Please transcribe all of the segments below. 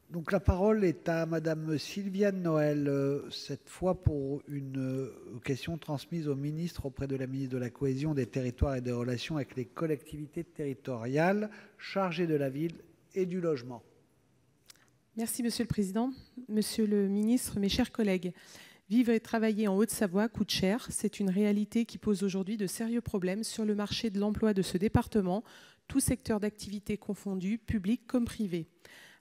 Donc la parole est à Madame Sylviane Noël, cette fois pour une question transmise au ministre auprès de la ministre de la Cohésion des Territoires et des Relations avec les collectivités territoriales, chargée de la ville et du logement. Merci Monsieur le Président. Monsieur le Ministre, mes chers collègues, vivre et travailler en Haute-Savoie coûte cher. C'est une réalité qui pose aujourd'hui de sérieux problèmes sur le marché de l'emploi de ce département, tous secteurs d'activité confondus, publics comme privés.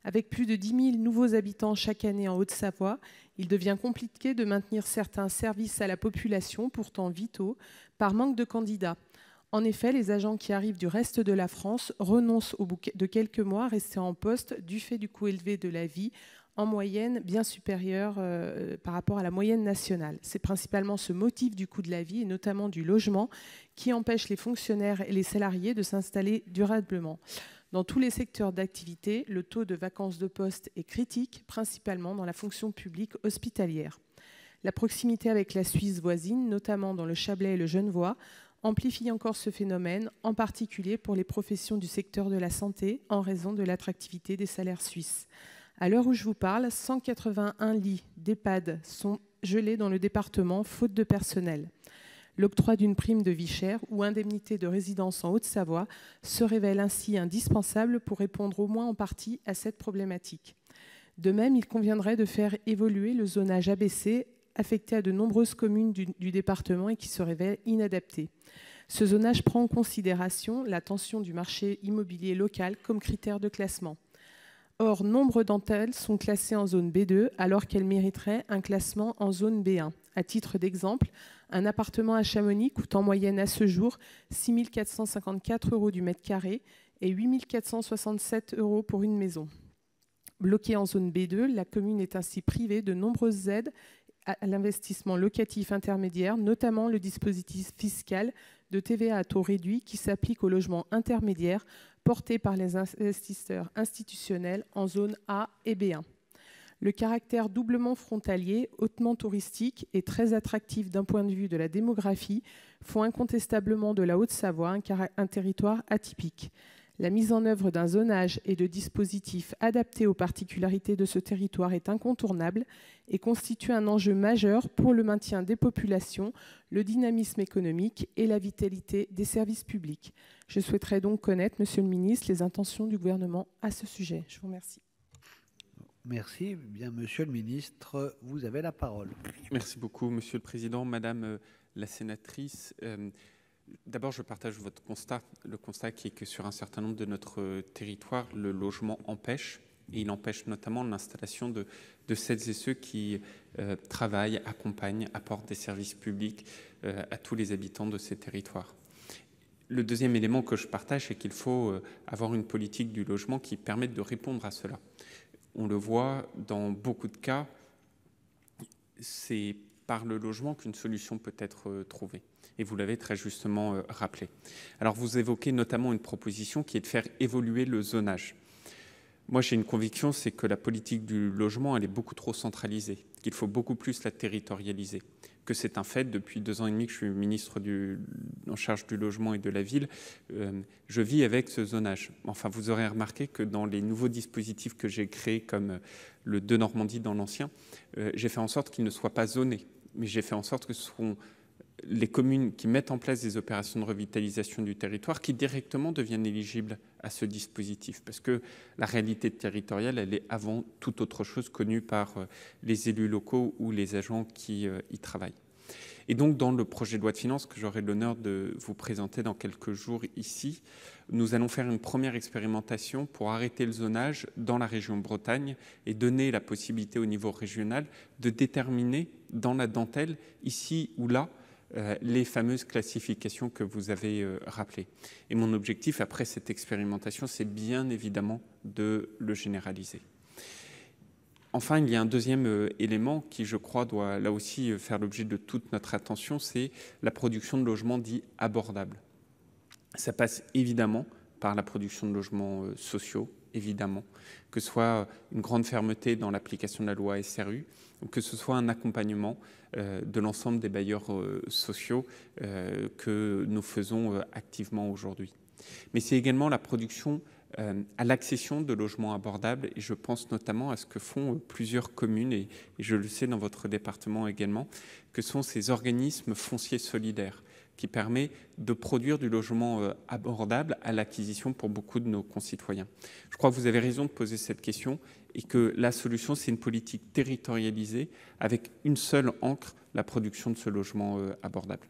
Avec plus de 10 000 nouveaux habitants chaque année en Haute-Savoie, il devient compliqué de maintenir certains services à la population, pourtant vitaux, par manque de candidats. En effet, les agents qui arrivent du reste de la France renoncent au bout de quelques mois à rester en poste du fait du coût élevé de la vie, en moyenne bien supérieur par rapport à la moyenne nationale. C'est principalement ce motif du coût de la vie, et notamment du logement, qui empêche les fonctionnaires et les salariés de s'installer durablement. Dans tous les secteurs d'activité, le taux de vacance de poste est critique, principalement dans la fonction publique hospitalière. La proximité avec la Suisse voisine, notamment dans le Chablais et le Genevois, amplifie encore ce phénomène, en particulier pour les professions du secteur de la santé, en raison de l'attractivité des salaires suisses. À l'heure où je vous parle, 181 lits d'EHPAD sont gelés dans le département, faute de personnel. L'octroi d'une prime de vie chère ou indemnité de résidence en Haute-Savoie se révèle ainsi indispensable pour répondre au moins en partie à cette problématique. De même, il conviendrait de faire évoluer le zonage ABC affecté à de nombreuses communes du département et qui se révèle inadapté. Ce zonage prend en considération la tension du marché immobilier local comme critère de classement. Or, nombre d'entre elles sont classées en zone B2 alors qu'elles mériteraient un classement en zone B1. À titre d'exemple, un appartement à Chamonix coûte en moyenne à ce jour 6 454 € du mètre carré et 8 467 € pour une maison. Bloquée en zone B2, la commune est ainsi privée de nombreuses aides à l'investissement locatif intermédiaire, notamment le dispositif fiscal de TVA à taux réduit qui s'applique au logement intermédiaire porté par les investisseurs institutionnels en zone A et B1. Le caractère doublement frontalier, hautement touristique et très attractif d'un point de vue de la démographie font incontestablement de la Haute-Savoie un territoire atypique. La mise en œuvre d'un zonage et de dispositifs adaptés aux particularités de ce territoire est incontournable et constitue un enjeu majeur pour le maintien des populations, le dynamisme économique et la vitalité des services publics. Je souhaiterais donc connaître, Monsieur le Ministre, les intentions du gouvernement à ce sujet. Je vous remercie. Merci. Bien, Monsieur le Ministre, vous avez la parole. Merci beaucoup, Monsieur le Président. Madame la sénatrice, d'abord, je partage votre constat. Le constat qui est que sur un certain nombre de notre territoire, le logement empêche, et il empêche notamment l'installation de celles et ceux qui travaillent, accompagnent, apportent des services publics à tous les habitants de ces territoires. Le deuxième élément que je partage, c'est qu'il faut avoir une politique du logement qui permette de répondre à cela. On le voit dans beaucoup de cas, c'est par le logement qu'une solution peut être trouvée. Et vous l'avez très justement rappelé. Alors vous évoquez notamment une proposition qui est de faire évoluer le zonage. Moi j'ai une conviction, c'est que la politique du logement, elle est beaucoup trop centralisée, qu'il faut beaucoup plus la territorialiser, que c'est un fait. Depuis 2 ans et demi que je suis ministre en charge du logement et de la ville, je vis avec ce zonage. Enfin, vous aurez remarqué que dans les nouveaux dispositifs que j'ai créés, comme le de Normandie dans l'ancien, j'ai fait en sorte qu'ils ne soient pas zonés, mais j'ai fait en sorte que ce seront les communes qui mettent en place des opérations de revitalisation du territoire qui directement deviennent éligibles à ce dispositif. Parce que la réalité territoriale, elle est avant toute autre chose connue par les élus locaux ou les agents qui y travaillent. Et donc, dans le projet de loi de finances que j'aurai l'honneur de vous présenter dans quelques jours ici, nous allons faire une première expérimentation pour arrêter le zonage dans la région Bretagne et donner la possibilité au niveau régional de déterminer dans la dentelle, ici ou là, les fameuses classifications que vous avez rappelées. Et mon objectif, après cette expérimentation, c'est bien évidemment de le généraliser. Enfin, il y a un deuxième élément qui, je crois, doit là aussi faire l'objet de toute notre attention, c'est la production de logements dits abordables. Ça passe évidemment par la production de logements sociaux, évidemment, que ce soit une grande fermeté dans l'application de la loi SRU, ou que ce soit un accompagnement de l'ensemble des bailleurs sociaux que nous faisons activement aujourd'hui. Mais c'est également la production à l'accession de logements abordables, et je pense notamment à ce que font plusieurs communes, et je le sais dans votre département également, que sont ces organismes fonciers solidaires, qui permet de produire du logement abordable à l'acquisition pour beaucoup de nos concitoyens. Je crois que vous avez raison de poser cette question, et que la solution, c'est une politique territorialisée avec une seule ancre, la production de ce logement abordable.